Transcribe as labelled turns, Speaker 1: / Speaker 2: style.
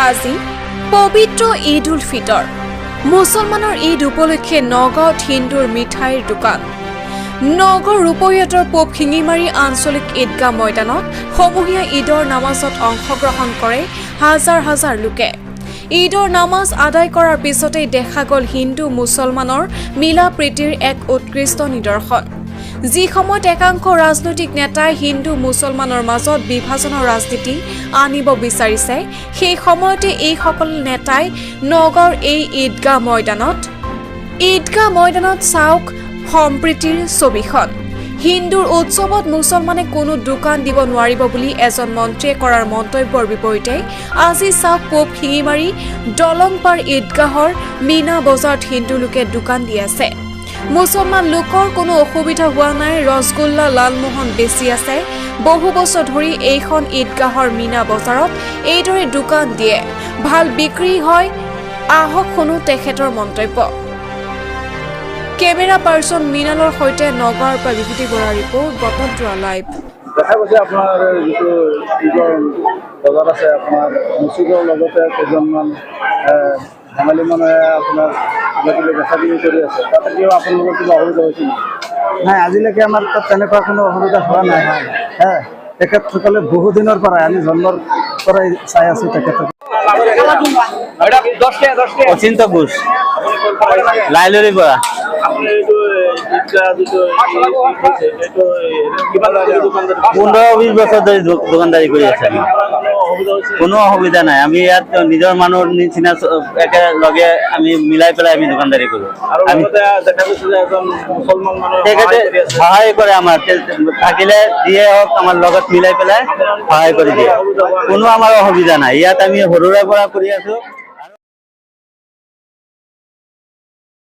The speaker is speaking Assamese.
Speaker 1: আজি পবিত্ৰ ঈদ উল ফিতৰ মুছলমানৰ ঈদ উপলক্ষে নগাঁৱত হিন্দুৰ মিঠাইৰ দোকান। নগৰ ৰূপহীয়াতৰ পূব শিঙিমাৰী আঞ্চলিক ঈদগাহ ময়দানত সমূহীয়া ঈদৰ নামাজত অংশগ্ৰহণ কৰে হাজাৰ হাজাৰ লোকে। ঈদৰ নামাজ আদায় কৰাৰ পিছতেই দেখা গ'ল হিন্দু মুছলমানৰ মিলা প্ৰীতিৰ এক উৎকৃষ্ট নিদৰ্শন। যি সময়ত একাংশ ৰাজনৈতিক নেতাই হিন্দু মুছলমানৰ মাজত বিভাজনৰ ৰাজনীতি আনিব বিচাৰিছে, সেই সময়তে এইসকল নেতাই নগাঁৱৰ এই ঈদগাহ ময়দানত চাওক সম্প্ৰীতিৰ ছবিখন। হিন্দুৰ উৎসৱত মুছলমানে কোনো দোকান দিব নোৱাৰিব বুলি এজন মন্ত্ৰীয়ে কৰাৰ মন্তব্যৰ বিপৰীতে আজি চাওক পূব শিঙিমাৰী দলংপাৰ ঈদগাহৰ মীনা বজাৰত হিন্দু লোকে দোকান দি আছে। মুছলমান লোকৰ কোনো অসুবিধা হোৱা নাই, ৰসগোল্লা লালমোহন বেছি আছে। বহু বছৰ ধৰি এইখন ঈদগাহৰ মীনা বজাৰত এইদৰে দোকান দিয়ে, ভাল বিক্ৰী হয়। আহক শুনো তেখেতৰ মন্তব্য। কেমেৰা পাৰ্চন মৃণালৰ সৈতে নগাঁৱৰ পৰা বিভূতি বৰাৰ ৰিপৰ্ট, বটদ্ৰা লাইভ।
Speaker 2: দেখা গৈছে আপোনাৰ যিটো ঈদৰ বজাৰ আছে, আপোনাৰ মছজিদৰ লগতে কেইজনমান ধেমালি মানুহে আপোনাৰ বেচা কিনি কৰি আছে, তাতে কিবা আপোনালোকৰ কিবা অসুবিধা হৈছে নেকি?
Speaker 3: নাই, আজিলৈকে আমাৰ তাত তেনেকুৱা কোনো অসুবিধা হোৱা নাই। তেখেতসকলে বহুদিনৰ পৰাই, আমি জন্মৰ পৰাই চাই আছোঁ তেখেতক।
Speaker 4: অচিন্ত ঘোষ, লাইলৰিৰ পৰা।
Speaker 2: আপুনি এইটো ঈদগাহ যিটো
Speaker 4: 15-20 বছৰ ধৰি দোকানদাৰী কৰি আছে। কোনো অসুবিধা নাই, আমি ইয়াত নিজৰ মানুহৰ নিচিনা একেলগে আমি মিলাই পেলাই আমি দোকানদাৰী কৰোঁ। তেখেতে সহায় কৰে, আমাৰ থাকিলে যিয়ে হওক আমাৰ লগত মিলাই পেলাই সহায় কৰি দিয়ে। কোনো আমাৰ অসুবিধা নাই, ইয়াত আমি সৰুৰে পৰা কৰি আছোঁ।